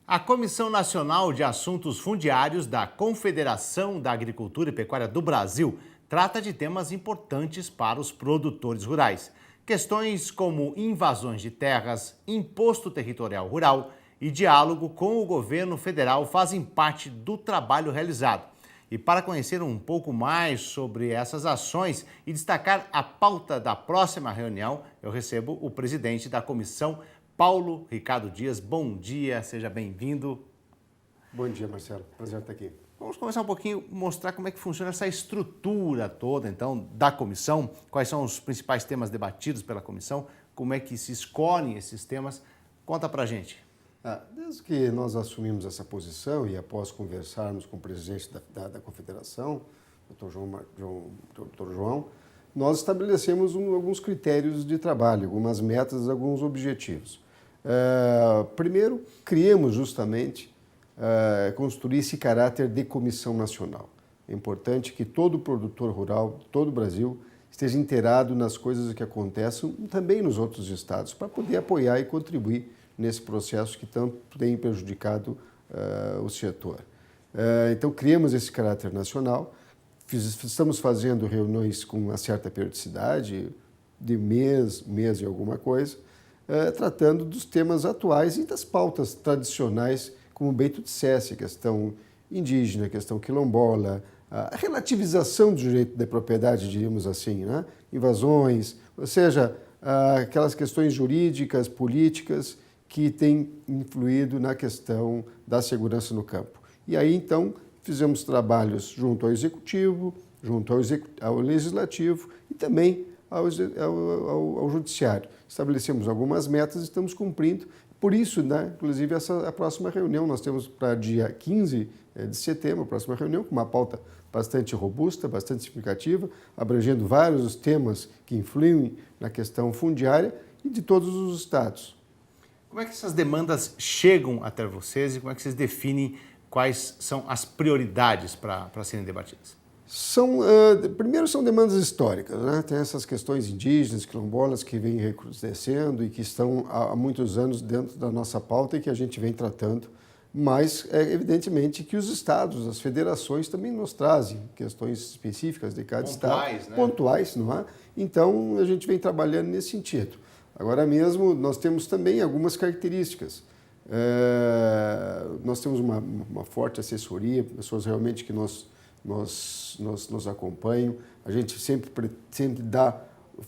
A Comissão Nacional de Assuntos Fundiários da Confederação da Agricultura e Pecuária do Brasil trata de temas importantes para os produtores rurais. Questões como invasões de terras, imposto territorial rural e diálogo com o governo federal fazem parte do trabalho realizado. E para conhecer um pouco mais sobre essas ações e destacar a pauta da próxima reunião, eu recebo o presidente da comissão, Paulo Ricardo Dias. Bom dia, seja bem-vindo. Bom dia, Marcelo. Prazer estar aqui. Vamos começar um pouquinho, mostrar como é que funciona essa estrutura toda, então, da comissão, quais são os principais temas debatidos pela comissão, como é que se escolhem esses temas. Conta pra gente. Desde que nós assumimos essa posição e após conversarmos com o presidente da confederação, Dr. João, nós estabelecemos alguns critérios de trabalho, algumas metas, alguns objetivos. Primeiro, criamos justamente construir esse caráter de comissão nacional. É importante que todo produtor rural, todo o Brasil, esteja inteirado nas coisas que acontecem também nos outros estados, para poder apoiar e contribuir nesse processo que tanto tem prejudicado o setor. Então, criamos esse caráter nacional, estamos fazendo reuniões com uma certa periodicidade, de mês e alguma coisa, tratando dos temas atuais e das pautas tradicionais, como bem tu dissesse, a questão indígena, a questão quilombola, a relativização do direito da propriedade, diríamos assim, né? Invasões, ou seja, aquelas questões jurídicas, políticas, que têm influído na questão da segurança no campo. E aí, então, fizemos trabalhos junto ao Executivo, junto ao Legislativo e também ao Judiciário. Estabelecemos algumas metas e estamos cumprindo. Por isso, né, inclusive, a próxima reunião, nós temos para dia 15 de setembro, a próxima reunião, com uma pauta bastante robusta, bastante significativa, abrangendo vários temas que influem na questão fundiária e de todos os estados. Como é que essas demandas chegam até vocês e como é que vocês definem quais são as prioridades para serem debatidas? Primeiro, são demandas históricas, né? Tem essas questões indígenas, quilombolas, que vêm recrudescendo e que estão há muitos anos dentro da nossa pauta e que a gente vem tratando, mas evidentemente que os estados, as federações também nos trazem questões específicas de cada pontuais, estado, né? Pontuais, não é? Então, a gente vem trabalhando nesse sentido. Agora mesmo, nós temos também algumas características. Nós temos uma forte assessoria, pessoas realmente que nos acompanham. A gente sempre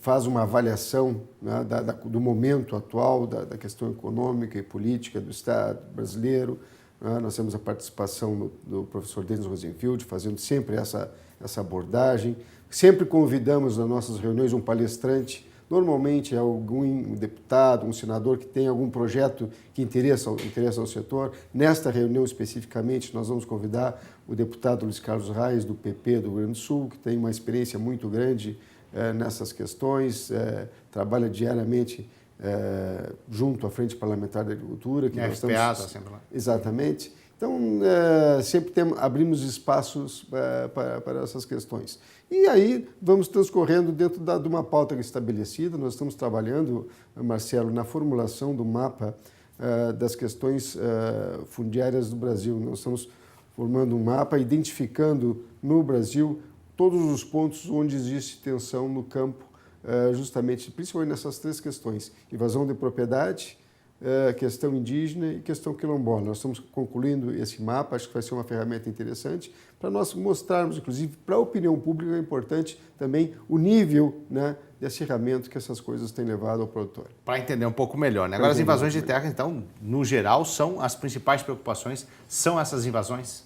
faz uma avaliação, né, do momento atual, da questão econômica e política do Estado brasileiro. Né? Nós temos a participação do professor Denis Rosenfield, fazendo sempre essa abordagem. Sempre convidamos nas nossas reuniões um palestrante. Normalmente é algum deputado, um senador que tem algum projeto que interessa ao setor. Nesta reunião especificamente, nós vamos convidar o deputado Luiz Carlos Reis, do PP do Rio Grande do Sul, que tem uma experiência muito grande nessas questões, trabalha diariamente junto à Frente Parlamentar da Agricultura. Que nós estamos... está sempre lá. Exatamente. Então, sempre abrimos espaços para essas questões. E aí, vamos transcorrendo dentro de uma pauta estabelecida. Nós estamos trabalhando, Marcelo, na formulação do mapa das questões fundiárias do Brasil. Nós estamos formando um mapa, identificando no Brasil todos os pontos onde existe tensão no campo, justamente, principalmente nessas três questões: invasão de propriedade, questão indígena e questão quilombola. Nós estamos concluindo esse mapa, acho que vai ser uma ferramenta interessante para nós mostrarmos, inclusive, para a opinião pública, é importante também o nível, né, de acirramento que essas coisas têm levado ao produtor. Para entender um pouco melhor, né? Agora, as invasões de terra, então, no geral, são as principais preocupações, são essas invasões?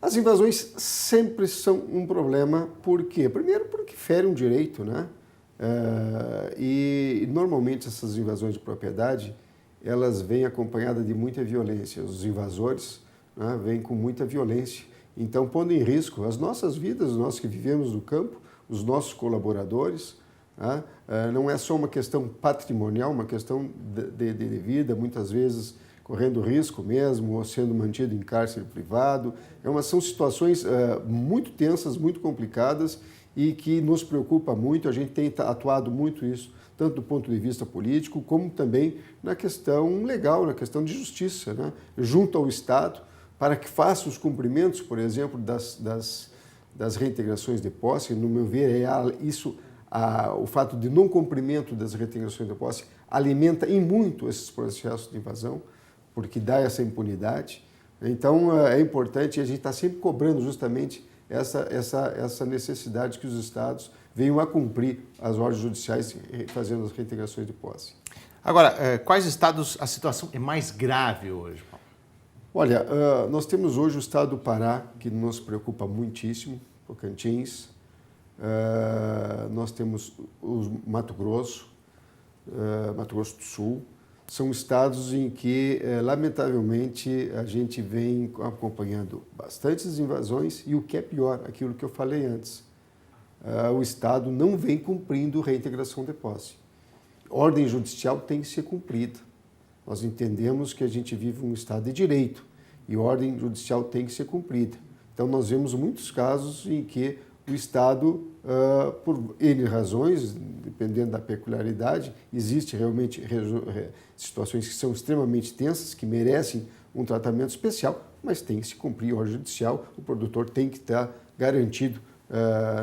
As invasões sempre são um problema. Por quê? Primeiro, porque ferem um direito, né? E normalmente essas invasões de propriedade, elas vêm acompanhadas de muita violência. Os invasores, né, vêm com muita violência. Então, pondo em risco as nossas vidas, nós que vivemos no campo, os nossos colaboradores. Né? Não é só uma questão patrimonial, uma questão de vida, muitas vezes correndo risco mesmo, ou sendo mantido em cárcere privado. São situações muito tensas, muito complicadas e que nos preocupa muito. A gente tem atuado muito isso tanto do ponto de vista político, como também na questão legal, na questão de justiça, né? Junto ao Estado, para que faça os cumprimentos, por exemplo, das reintegrações de posse. No meu ver, o fato de não cumprimento das reintegrações de posse alimenta em muito esses processos de invasão, porque dá essa impunidade. Então, é importante, e a gente está sempre cobrando justamente essa necessidade que os estados venham a cumprir as ordens judiciais fazendo as reintegrações de posse. Agora, quais estados a situação é mais grave hoje, Paulo? Olha, nós temos hoje o estado do Pará, que nos preocupa muitíssimo, Tocantins, nós temos o Mato Grosso do Sul. São estados em que, lamentavelmente, a gente vem acompanhando bastantes invasões e o que é pior, aquilo que eu falei antes, o Estado não vem cumprindo reintegração de posse. Ordem judicial tem que ser cumprida. Nós entendemos que a gente vive um Estado de direito e ordem judicial tem que ser cumprida. Então, nós vemos muitos casos em que o Estado, por N razões, dependendo da peculiaridade, existe realmente situações que são extremamente tensas, que merecem um tratamento especial, mas tem que se cumprir a ordem judicial, o produtor tem que estar garantido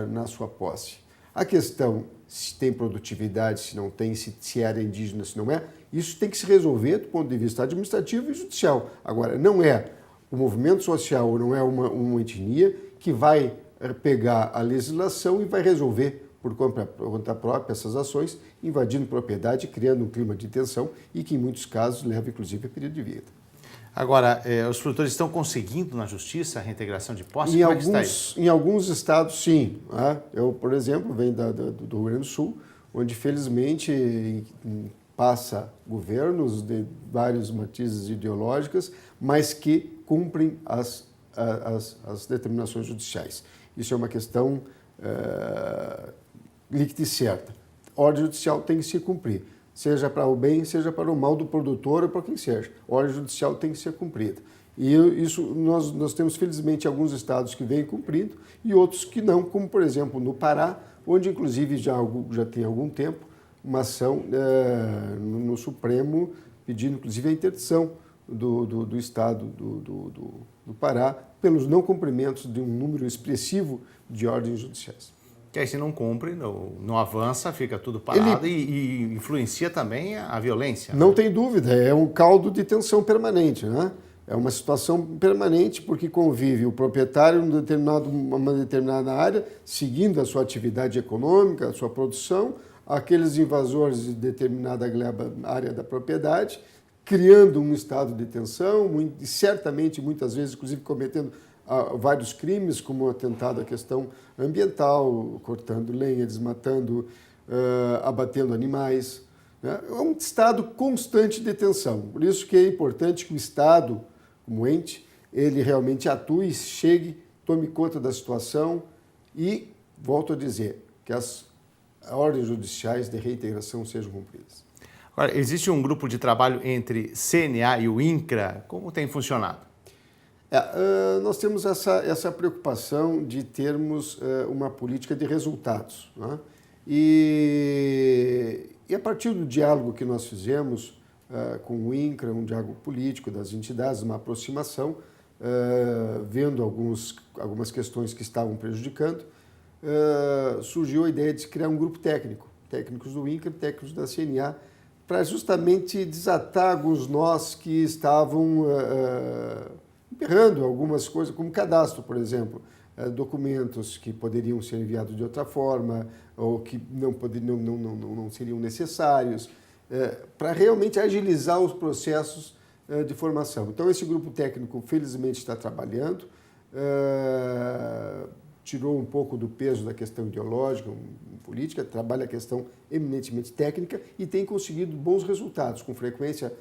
na sua posse. A questão se tem produtividade, se não tem, se é área indígena, se não é, isso tem que se resolver do ponto de vista administrativo e judicial. Agora, não é o movimento social ou não é uma etnia que vai pegar a legislação e vai resolver por conta própria essas ações, invadindo propriedade, criando um clima de tensão e que em muitos casos leva inclusive a período de vida. Agora, os produtores estão conseguindo na justiça a reintegração de posse? Em alguns estados, sim. Eu, por exemplo, venho do Rio Grande do Sul, onde felizmente passa governos de vários matizes ideológicas, mas que cumprem as determinações judiciais. Isso é uma questão líquida e certa. A ordem judicial tem que se cumprir, seja para o bem, seja para o mal do produtor ou para quem seja. A ordem judicial tem que ser cumprida. E isso nós temos, felizmente, alguns estados que vêm cumprindo e outros que não, como, por exemplo, no Pará, onde, inclusive, já tem algum tempo, uma ação no Supremo pedindo, inclusive, a interdição do Estado do Pará pelos não cumprimentos de um número expressivo de ordens judiciais. Que aí se não cumpre, não avança, fica tudo parado e influencia também a violência. Não tem dúvida, é um caldo de tensão permanente, né? É uma situação permanente porque convive o proprietário em uma determinada área, seguindo a sua atividade econômica, a sua produção, aqueles invasores de determinada área da propriedade, criando um estado de tensão, e certamente, muitas vezes, inclusive cometendo vários crimes, como o atentado à questão ambiental, cortando lenha, desmatando, abatendo animais. Né? É um estado constante de tensão. Por isso que é importante que o Estado, como ente, ele realmente atue, chegue, tome conta da situação e, volto a dizer, que as ordens judiciais de reintegração sejam cumpridas. Agora, existe um grupo de trabalho entre CNA e o INCRA. Como tem funcionado? Nós temos essa preocupação de termos uma política de resultados. Né? E a partir do diálogo que nós fizemos com o INCRA, um diálogo político das entidades, uma aproximação, vendo algumas questões que estavam prejudicando, surgiu a ideia de criar um grupo técnico, técnicos do INCRA, técnicos da CNA, para justamente desatar alguns nós que estavam emperrando algumas coisas, como cadastro, por exemplo, documentos que poderiam ser enviados de outra forma ou que não seriam necessários, para realmente agilizar os processos de formação. Então, esse grupo técnico, felizmente, está trabalhando, tirou um pouco do peso da questão ideológica, política, trabalha a questão eminentemente técnica e tem conseguido bons resultados, com frequência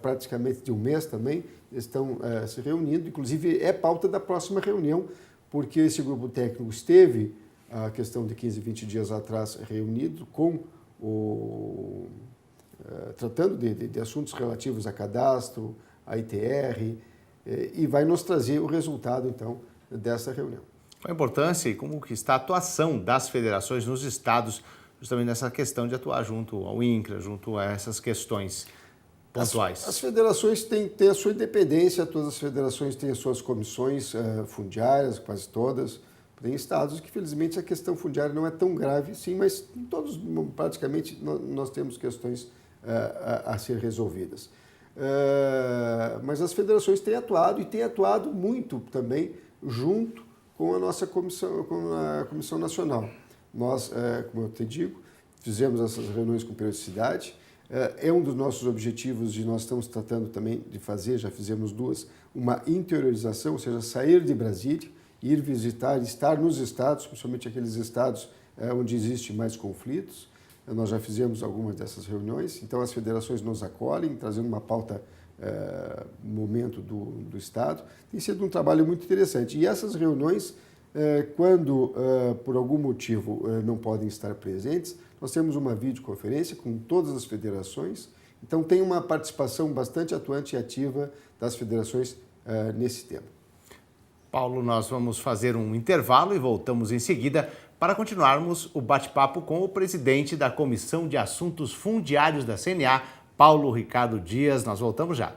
praticamente de um mês também, estão se reunindo, inclusive é pauta da próxima reunião, porque esse grupo técnico esteve, a questão de 15, 20 dias atrás, reunido com tratando de assuntos relativos a cadastro, a ITR, e vai nos trazer o resultado, então, dessa reunião. Qual a importância e como que está a atuação das federações nos estados justamente nessa questão de atuar junto ao INCRA, junto a essas questões pontuais. As federações têm a sua independência, todas as federações têm as suas comissões fundiárias, quase todas. Tem estados que, felizmente, a questão fundiária não é tão grave, sim, mas em todos, praticamente, nós temos questões a ser resolvidas. Mas as federações têm atuado e têm atuado muito também junto com a nossa comissão, com a Comissão Nacional. Nós, como eu te digo, fizemos essas reuniões com periodicidade. É um dos nossos objetivos e nós estamos tratando também de fazer, já fizemos duas, uma interiorização, ou seja, sair de Brasília, ir visitar, estar nos estados, principalmente aqueles estados onde existem mais conflitos. Nós já fizemos algumas dessas reuniões, então as federações nos acolhem, trazendo uma pauta no momento do estado. Tem sido um trabalho muito interessante. E essas reuniões, quando por algum motivo não podem estar presentes, nós temos uma videoconferência com todas as federações, então tem uma participação bastante atuante e ativa das federações nesse tema. Paulo, nós vamos fazer um intervalo e voltamos em seguida para continuarmos o bate-papo com o presidente da Comissão de Assuntos Fundiários da CNA, Paulo Ricardo Dias. Nós voltamos já.